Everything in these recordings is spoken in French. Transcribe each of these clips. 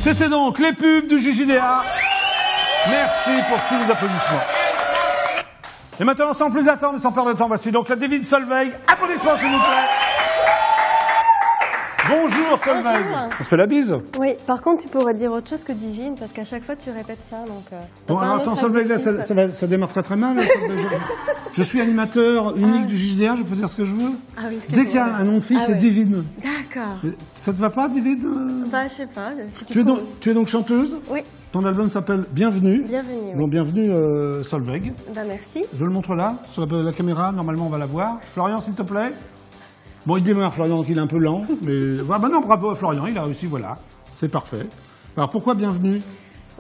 C'était donc les pubs du JJDA. Merci pour tous les applaudissements. Et maintenant, sans plus attendre et sans perdre de temps, voici donc la Divine Solveig. Applaudissements, s'il vous plaît. Bonjour Solveig. Bonjour. On se fait la bise? Oui, par contre, tu pourrais dire autre chose que divine, parce qu'à chaque fois, tu répètes ça. Donc, bon, alors attends, Solveig, là, ça démarre très très mal. Là, je suis animateur unique du JJDA, je peux dire ce que je veux. Ah oui, Dès qu'il y a un nom de fille, c'est Divine. D'accord. Ça te va pas, Divine? Bah, je sais pas. Si Tu es donc chanteuse? Oui. Ton album s'appelle Bienvenue. Bienvenue. Oui. Bon, bienvenue Solveig. Bah, merci. Je le montre là, sur la caméra, normalement on va la voir. Florian, s'il te plaît. Bon, il démarre, Florian, donc il est un peu lent, mais... Ah bah non, bravo à Florian, il a réussi, voilà. C'est parfait. Alors, pourquoi Bienvenue?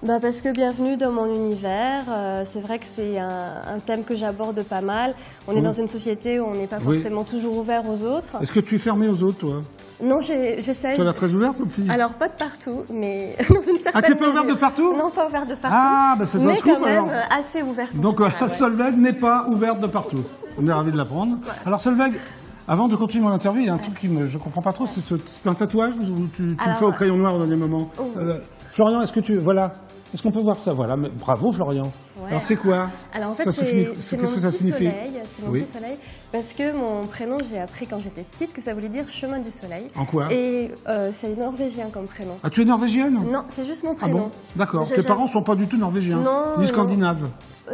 Bah parce que bienvenue dans mon univers, c'est vrai que c'est un thème que j'aborde pas mal. On est dans une société où on n'est pas forcément toujours ouvert aux autres. Est-ce que tu es fermée aux autres, toi? Non, j'essaye. Tu as l'air très ouverte, comme fille? Alors, pas de partout, mais dans une certaine Ah, t'es pas ouverte de partout? Non, pas ouverte de partout. Ah, bah c'est un scoop, mais quand même alors. assez ouverte. Donc, Solveig n'est pas ouverte de partout. On est ravis de l'apprendre. Ouais. Alors, Solveig, avant de continuer mon interview, il y a un truc je comprends pas trop, c'est un tatouage ou tu le fais au crayon noir au dernier moment? Florian, est-ce que tu... Voilà. Est-ce qu'on peut voir ça? Voilà, bravo Florian. Ouais. Alors c'est quoi? Alors en fait, c'est mon petit soleil, c'est mon petit soleil, parce que mon prénom, j'ai appris quand j'étais petite que ça voulait dire chemin du soleil. En quoi? Et c'est norvégien comme prénom. Ah, tu es norvégienne? Non, c'est juste mon prénom. Ah bon? D'accord. Tes parents sont pas du tout norvégiens? Non. Ni scandinaves?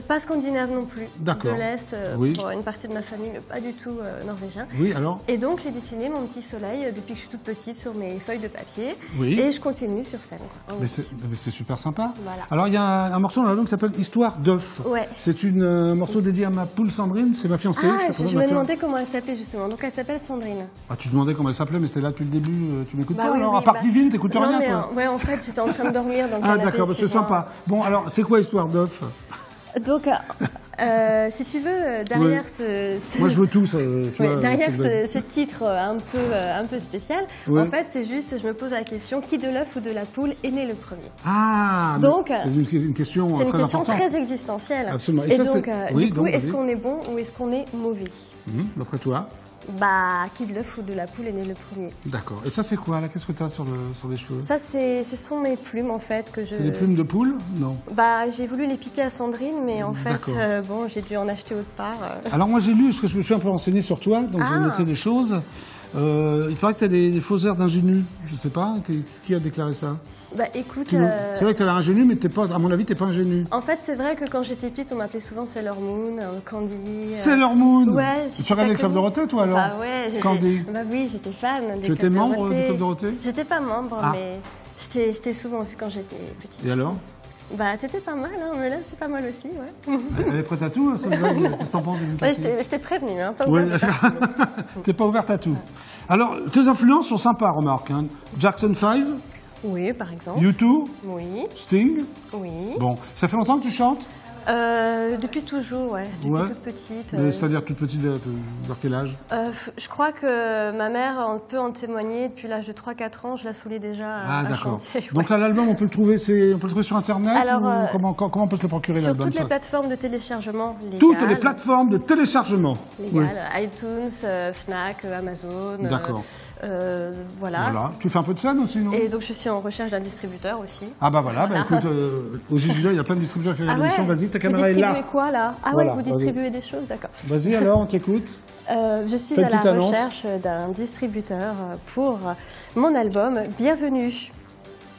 Pas scandinave non plus. D'accord. De l'Est, pour une partie de ma famille, mais pas du tout norvégien. Oui, alors? Et donc, j'ai dessiné mon petit soleil depuis que je suis toute petite sur mes feuilles de papier. Oui. Et je continue sur scène. Mais c'est super sympa. Voilà. Alors, il y a un morceau dans l'album qui s'appelle Histoire d'œuf. Ouais. C'est un morceau dédié à ma poule Sandrine, c'est ma fiancée. Ah, je me demandais comment elle s'appelait justement. Donc, elle s'appelle Sandrine. Ah, tu demandais comment elle s'appelait, mais c'était là depuis le début. Tu m'écoutes pas oui, alors? À part Divine, t'écoutes rien, toi? Ouais, en fait, j'étais en train de dormir dans le canapé. Ah, d'accord, c'est sympa. Bon, alors, c'est quoi Histoire d'œuf? Donc, si tu veux, derrière Moi, je veux tout, ça. Derrière ce titre un peu spécial, en fait, c'est juste, je me pose la question, qui de l'œuf ou de la poule est né le premier? Ah, donc c'est une question très importante. C'est une question très existentielle. Absolument. Et donc, du coup, est-ce qu'on est bon ou est-ce qu'on est mauvais? D'après toi? Bah, qui de l'œuf ou de la poule est né le premier. D'accord. Et ça, c'est quoi, là? Qu'est-ce que tu as sur les cheveux? Ça, ce sont mes plumes, en fait, que je... C'est des plumes de poule? Non. Bah, j'ai voulu les piquer à Sandrine, mais en fait, bon, j'ai dû en acheter autre part. Alors, moi, j'ai lu, parce que je me suis un peu renseigné sur toi, donc j'ai noté des choses. Il paraît que tu as des faux airs d'ingénu. Je sais pas, qui a déclaré ça? Bah écoute... C'est vrai que tu as l'air ingénu, mais à mon avis, tu n'es pas ingénu. En fait, c'est vrai que quand j'étais petite, on m'appelait souvent Sailor Moon, Candy... Sailor Moon? Ouais. Tu regardais le Club Dorothée, toi, alors? Bah ouais, Candy. Bah oui, j'étais fan. Tu étais membre du Club Dorothée? J'étais pas membre, mais je t'ai souvent vu quand j'étais petite. Et alors? Bah, t'étais pas mal, hein, mais là, c'est pas mal aussi, ouais. Elle est prête à tout, ça? Qu'est-ce que t'en penses? Ouais, je t'ai prévenue, hein, pas ouverte. T'es pas ouverte à tout. Alors, tes influences sont sympas, remarque. Hein. Jackson 5? Oui, par exemple. U2? Oui. Sting? Oui. Bon, ça fait longtemps que tu chantes? Depuis toujours, ouais. Depuis toute petite. C'est-à-dire toute petite, vers quel âge? Je crois que ma mère peut en témoigner. Depuis l'âge de 3-4 ans, je la saoulais déjà à d'accord. chanter. Donc là, l'album, on peut le trouver sur Internet? Alors, ou comment on peut se le procurer, l'album? Sur toutes les plateformes de téléchargement légales. Toutes les plateformes de téléchargement légales. iTunes, Fnac, Amazon. D'accord. Voilà. Tu fais un peu de scène aussi, non? Et donc, je suis en recherche d'un distributeur aussi. Ah bah voilà. Bah, écoute, au JJDA, il y a plein de distributeurs qui regardent l'émission. Vas-y, ta caméra est là. Vous distribuez quoi, là? Ah voilà, ouais, vous distribuez des choses, d'accord. Vas-y alors, on t'écoute. Je suis à la recherche d'un distributeur pour mon album Bienvenue.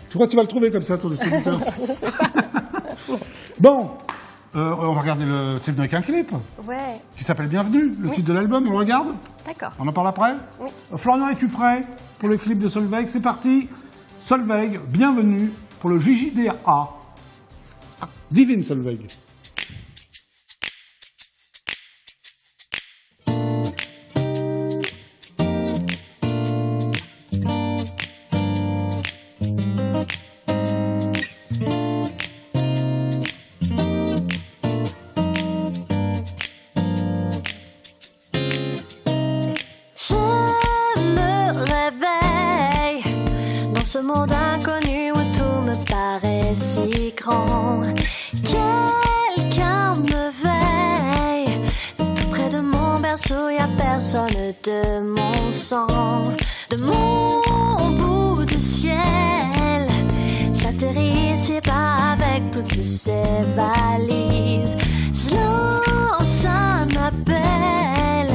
Tu crois que tu vas le trouver comme ça, ton distributeur? Bon, on va regarder le titre avec un clip. Ouais. Qui s'appelle Bienvenue, le titre de l'album, on le regarde? D'accord. On en parle après? Oui. Florian, es-tu prêt pour le clip de Solveig? C'est parti. Solveig, bienvenue pour le JJDA. Divine Solveig. Ce monde inconnu où tout me paraît si grand. Quelqu'un me veille. Tout près de mon berceau, y a personne de mon sang. De mon bout de ciel, sais pas, avec toutes ces valises, je lance un appel.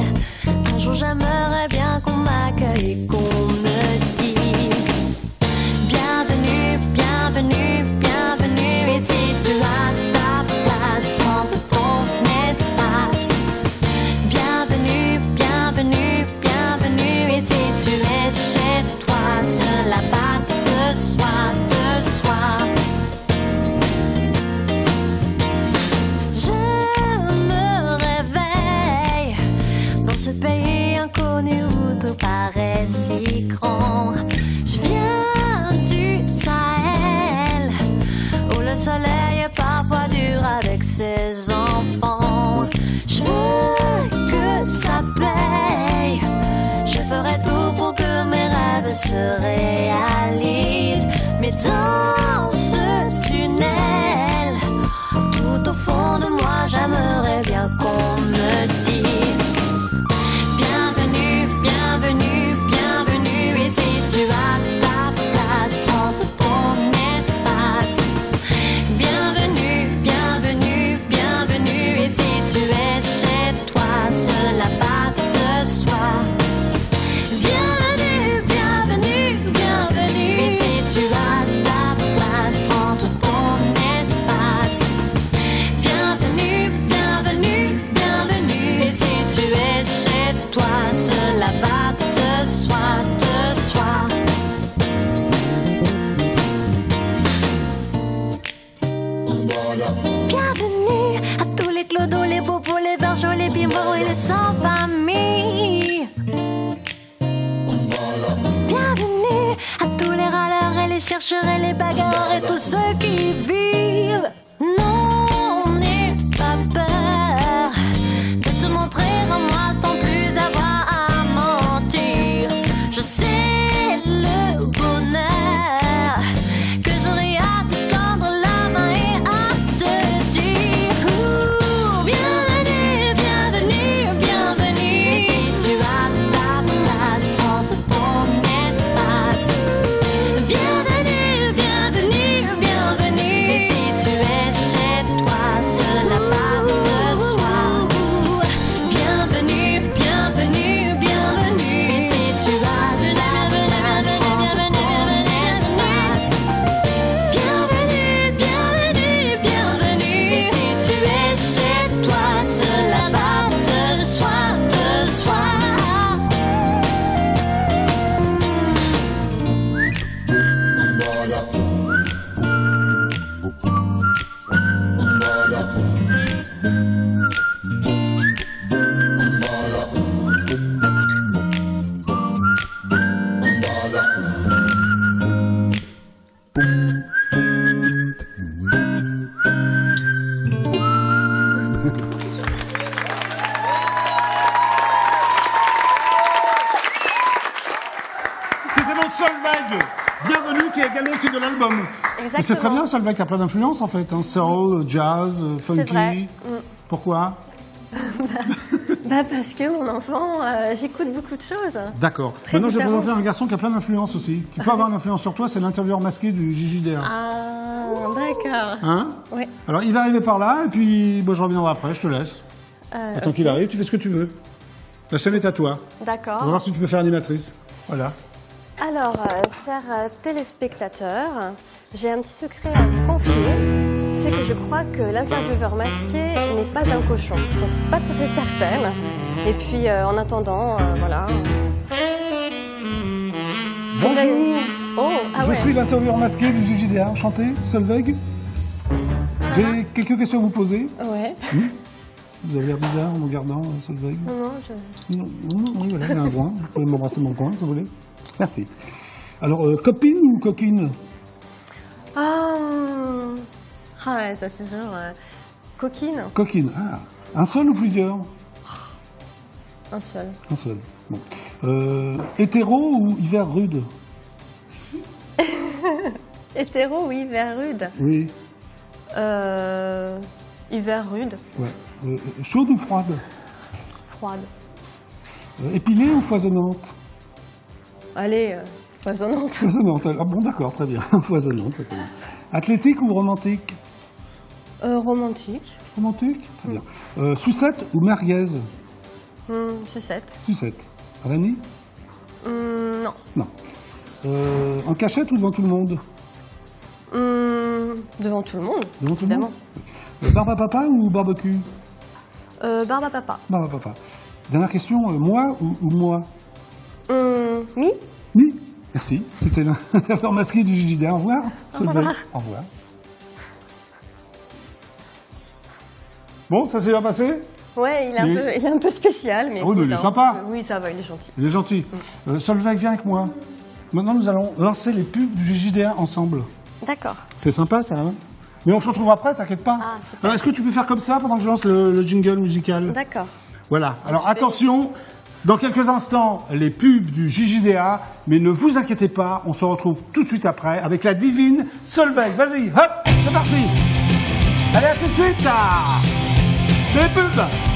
Un jour j'aimerais bien qu'on m'accueille et qu'on me dise bienvenue, bienvenue, bienvenue. Et si tu as ta place, prends tout ton espace. Bienvenue, bienvenue, bienvenue. Et si tu es chez toi, cela va de soi, de soi. Je me réveille dans ce pays inconnu où tout paraît si grand. Je viens du Sahel où le soleil est parfois dur avec ses enfants. Je veux que ça paye. Je ferai tout pour que mes rêves se réalisent. Mais dans ce tunnel, tout au fond de moi, j'aimerais bien qu'on me dise bienvenue, bienvenue, bienvenue. Et si tu as ta place, prends tout ton espace. Bienvenue, bienvenue, bienvenue. Et si tu es chez toi, cela va de soi. Bienvenue, bienvenue, bienvenue. Et si tu as ta place, prends tout ton espace. Bienvenue, bienvenue, bienvenue. Et si tu es chez toi, cela va de soi, de soi. Bienvenue à tous les clodos, les bobos, les vergeaux, les bimbos et les sans-famille. Bienvenue à tous les râleurs et les chercheurs et les bagarreurs et tous ceux qui vivent. Non, n'aie pas peur de te montrer en moi sans plus avoir à mentir. Je sais le bonheur que j'aurai à te tendre la main et à te dire bienvenue, bienvenue, bienvenue. Et si tu as ta place, prends tout ton espace. Bienvenue, bienvenue, bienvenue. Et si tu es chez toi, cela va de soi. Bienvenue, bienvenue, bienvenue. Et si tu as de la place, prends tout ton espace. Bienvenue, bienvenue, bienvenue. Et si tu es chez toi, cela va de soi, de soi. C'était donc Solveig, bienvenue, qui est également le titre de l'album. Exactement. C'est très bien, Solveig, qui a plein d'influences en fait, hein. Soul, jazz, funky. vrai. Pourquoi? Parce que mon enfant, j'écoute beaucoup de choses. D'accord. Très Maintenant, je vais différentes. présenter un garçon qui a plein d'influences aussi, qui peut avoir une influence sur toi, c'est l'intervieweur masqué du JJDR. Ah, d'accord. Hein? Oui. Alors, il va arriver par là, et puis je reviendrai après, je te laisse. Tant qu'il arrive, tu fais ce que tu veux. La chaîne est à toi. On va D'accord. voir si tu peux faire animatrice. Voilà. Alors, chers téléspectateurs, j'ai un petit secret à vous confier. C'est que je crois que l'intervieweur masqué n'est pas un cochon. Je ne suis pas tout à fait certaine. Et puis, en attendant, voilà. Bonjour. Oh, ah Je ouais. suis l'intervieweur masqué du JJDR. Enchanté, Solveig. J'ai quelques questions à vous poser. Ouais. Vous avez l'air bizarre en me regardant, Solveig. Non, Non, oui, voilà, il y a un coin. Vous pouvez m'embrasser mon coin, si vous voulez. Merci. Alors, copine ou coquine? Ah ouais, ça c'est genre coquine. Coquine, ah. Un seul ou plusieurs? Un seul. Un seul. Bon. Hétéro ou hiver rude? Hétéro ou hiver rude? Oui. Hiver rude. Ouais. Chaude ou froide? Froide. Épilée ou foisonnante? Allez, foisonnante. Foisonnante. Ah bon, d'accord, très bien. Foisonnante. Très bien. Athlétique ou romantique? Romantique. Romantique? Très bien. Sucette ou merguez? Sucette. Sucette. Rémi? Non. Non. En cachette ou devant tout le monde? Devant tout le monde. Devant tout le évidemment. monde. Barbe à papa ou barbecue? Barbe à papa. Barbe à papa. Dernière question, moi ou moi? Mi. Mi. Merci. C'était l'intervieweur masqué du JJDA. Au revoir. revoir. Au revoir. Bon, ça s'est bien passé? Ouais, il est un peu spécial, mais... Ah oui, mais il est sympa. Oui, ça va, il est gentil. Il est gentil. Solveig, viens avec moi. Maintenant, nous allons lancer les pubs du JJDA ensemble. D'accord. C'est sympa, ça, hein? Mais on se retrouve après, t'inquiète pas. Ah, super. Alors, est-ce que tu peux faire comme ça pendant que je lance le jingle musical? D'accord. Voilà. Alors, attention, dans quelques instants, les pubs du JJDA, mais ne vous inquiétez pas, on se retrouve tout de suite après avec la divine Solveig. Vas-y, hop, c'est parti. Allez, à tout de suite. C'est les pubs.